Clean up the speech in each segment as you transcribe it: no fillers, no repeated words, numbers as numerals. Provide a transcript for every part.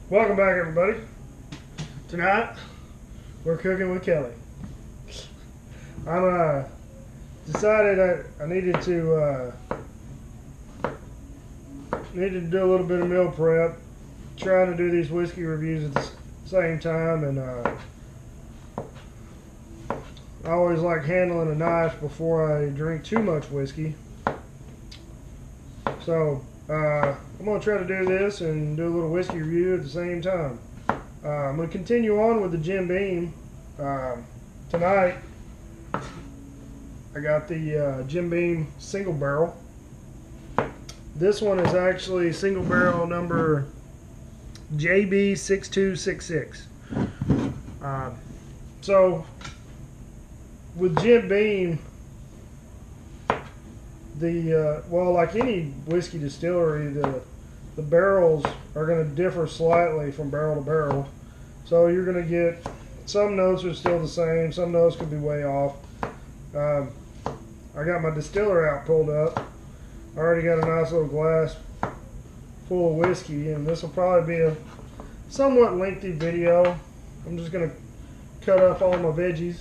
Welcome back, everybody. Tonight we're cooking with Kelly. I'm decided I needed to do a little bit of meal prep, trying to do these whiskey reviews at the same time, and I always like handling a knife before I drink too much whiskey. So I'm going to try to do this and do a little whiskey review at the same time. I'm going to continue on with the Jim Beam. Tonight I got the Jim Beam single barrel. This one is actually single barrel number JB6266. So with Jim Beam, like any whiskey distillery, the barrels are going to differ slightly from barrel to barrel. So you're going to get some notes are still the same, some notes could be way off. I got my distiller out pulled up. I already got a nice little glass full of whiskey, and this will probably be a somewhat lengthy video. I'm just going to cut up all my veggies.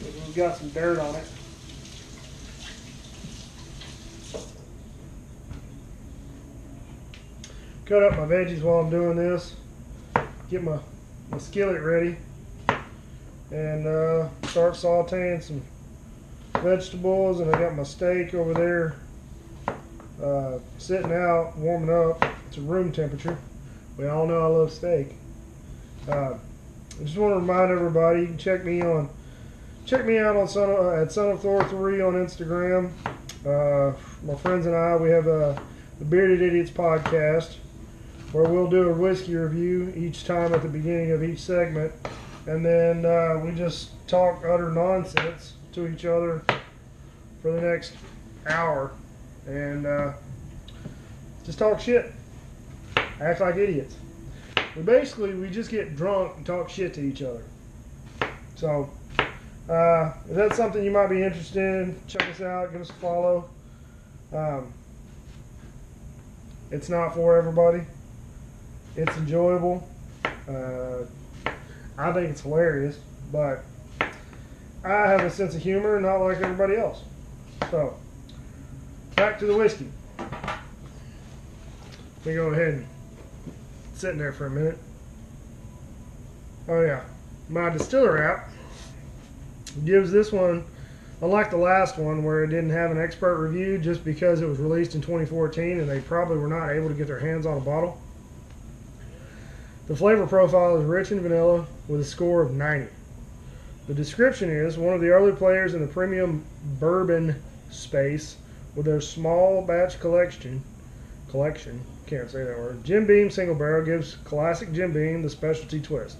We've got some dirt on it. Cut up my veggies while I'm doing this. Get my skillet ready. And start sauteing some vegetables. And I got my steak over there sitting out, warming up. It's room temperature. We all know I love steak. I just want to remind everybody, you can check me out on at Son of Thor 3 on Instagram. My friends and I, we have the Bearded Idiots podcast, where we'll do a whiskey review each time at the beginning of each segment, and then we just talk utter nonsense to each other for the next hour, and just talk shit, act like idiots. We just get drunk and talk shit to each other. So if that's something you might be interested in, check us out, give us a follow. It's not for everybody. It's enjoyable. I think it's hilarious, but I have a sense of humor, not like everybody else. So, back to the whiskey. Let me go ahead and sit in there for a minute. Oh yeah, my distiller app gives this one, unlike the last one where it didn't have an expert review just because it was released in 2014 and they probably were not able to get their hands on a bottle. The flavor profile is rich in vanilla with a score of 90. The description is one of the early players in the premium bourbon space with their small batch collection, can't say that word. Jim Beam single barrel gives classic Jim Beam the specialty twist.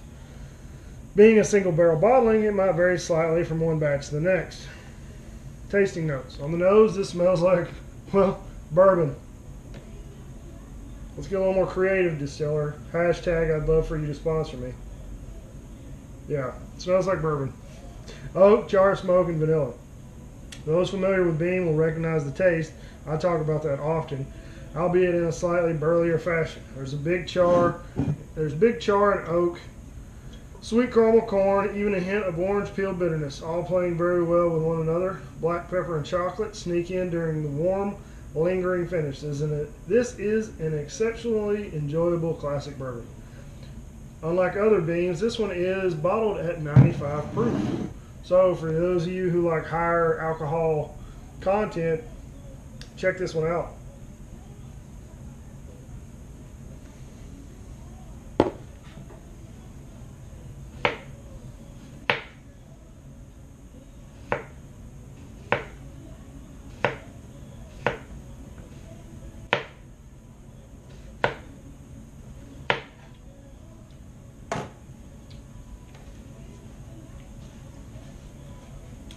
Being a single barrel bottling, it might vary slightly from one batch to the next. Tasting notes. On the nose, this smells like, well, bourbon. Let's get a little more creative, distiller. Hashtag I'd love for you to sponsor me. Yeah, it smells like bourbon. Oak, char, smoke, and vanilla. Those familiar with Beam will recognize the taste. I talk about that often, albeit in a slightly burlier fashion. There's big char and oak, sweet caramel corn, even a hint of orange peel bitterness, all playing very well with one another. Black pepper and chocolate sneak in during the warm, lingering finish. This is an exceptionally enjoyable classic bourbon. Unlike other beans, this one is bottled at 95 proof. So for those of you who like higher alcohol content, check this one out.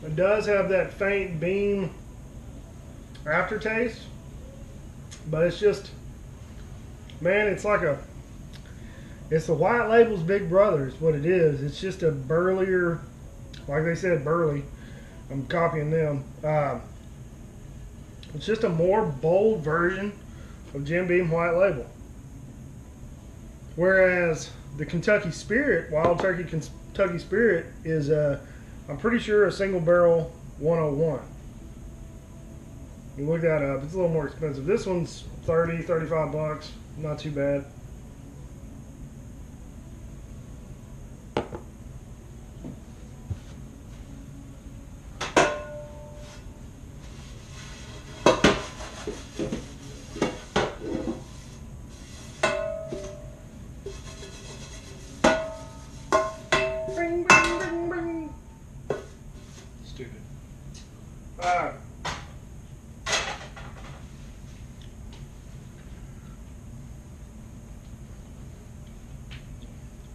It does have that faint Beam aftertaste, but it's just, man, it's the White Label's big brother is what it is. It's just a burlier, like they said, burly. I'm copying them. It's just a more bold version of Jim Beam White Label. Whereas the Kentucky Spirit, Wild Turkey Kentucky Spirit, is I'm pretty sure a single barrel 101. You look that up. It's a little more expensive. This one's 30, 35 bucks. Not too bad. Bing, bing, bing, bing. Stupid.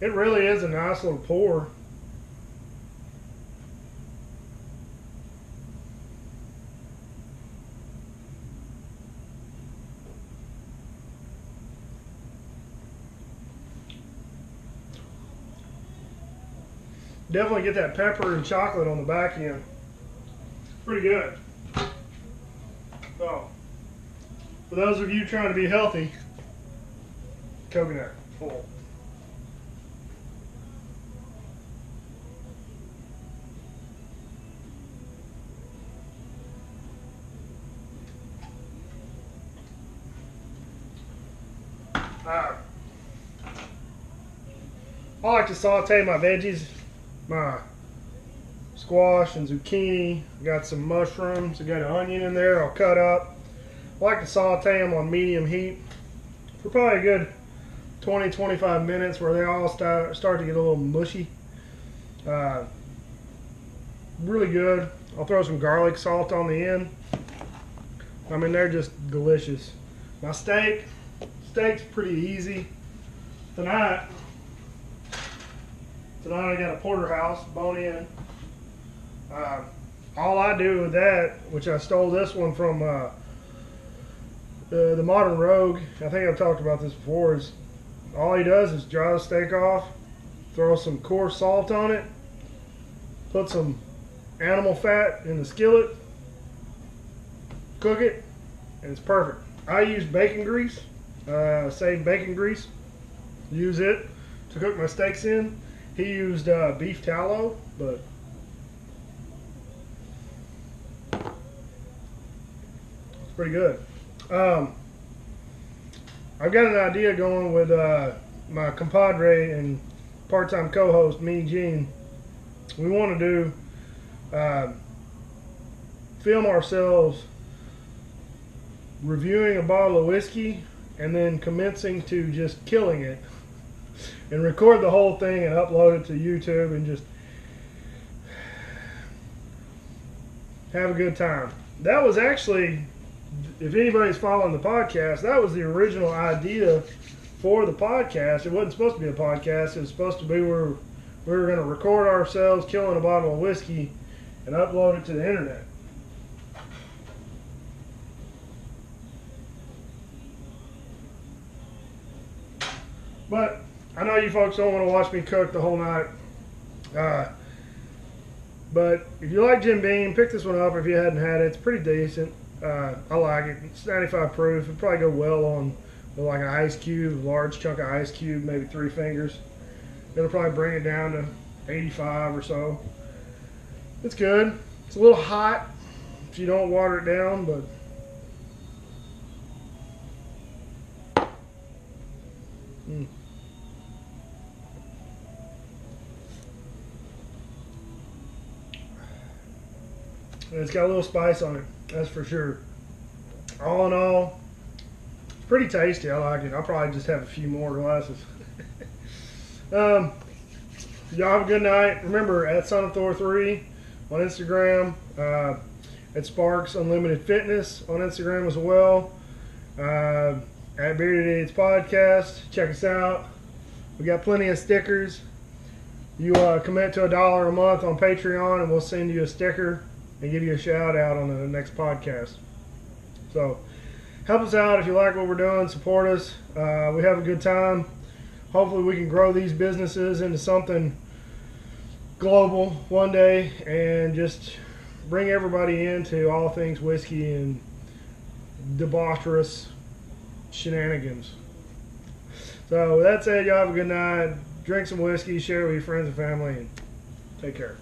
It really is a nice little pour. Definitely get that pepper and chocolate on the back end. Pretty good. So, for those of you trying to be healthy, coconut full. I like to saute my veggies, my squash and zucchini. I got some mushrooms. I got an onion in there I'll cut up. I like to saute them on medium heat for probably a good 20-25 minutes where they all start to get a little mushy. Really good. I'll throw some garlic salt on the end. I mean, they're just delicious. My steak's pretty easy. Tonight I got a porterhouse, bone in. All I do with that, which I stole this one from the Modern Rogue, I think I've talked about this before, is all he does is dry the steak off, throw some coarse salt on it, put some animal fat in the skillet, cook it, and it's perfect. I use bacon grease, saved bacon grease, use it to cook my steaks in. He used beef tallow, but it's pretty good. I've got an idea going with my compadre and part-time co-host, Mean Gene. We want to do film ourselves reviewing a bottle of whiskey and then commencing to just killing it and record the whole thing and upload it to YouTube and just have a good time. That was actually, if anybody's following the podcast, that was the original idea for the podcast. It wasn't supposed to be a podcast. It was supposed to be where we were going to record ourselves killing a bottle of whiskey and upload it to the internet. But I know you folks don't want to watch me cook the whole night. But if you like Jim Beam, pick this one up if you hadn't had it. It's pretty decent. I like it. It's 95 proof. It'd probably go well on with like an ice cube, large chunk of ice cube, maybe 3 fingers. It'll probably bring it down to 85 or so. It's good. It's a little hot if you don't water it down, but and it's got a little spice on it, that's for sure. All in all, it's pretty tasty. I like it. I'll probably just have a few more glasses. Y'all have a good night. Remember, at Son of Thor 3 on Instagram, at Sparks Unlimited Fitness on Instagram as well, at Bearded Idiots Podcast. Check us out. We got plenty of stickers. You commit to $1 a month on Patreon and we'll send you a sticker and give you a shout out on the next podcast. So help us out if you like what we're doing. Support us. We have a good time. Hopefully we can grow these businesses into something global one day and just bring everybody into all things whiskey and debaucherous shenanigans. So with that said, y'all have a good night. Drink some whiskey, share it with your friends and family, and take care.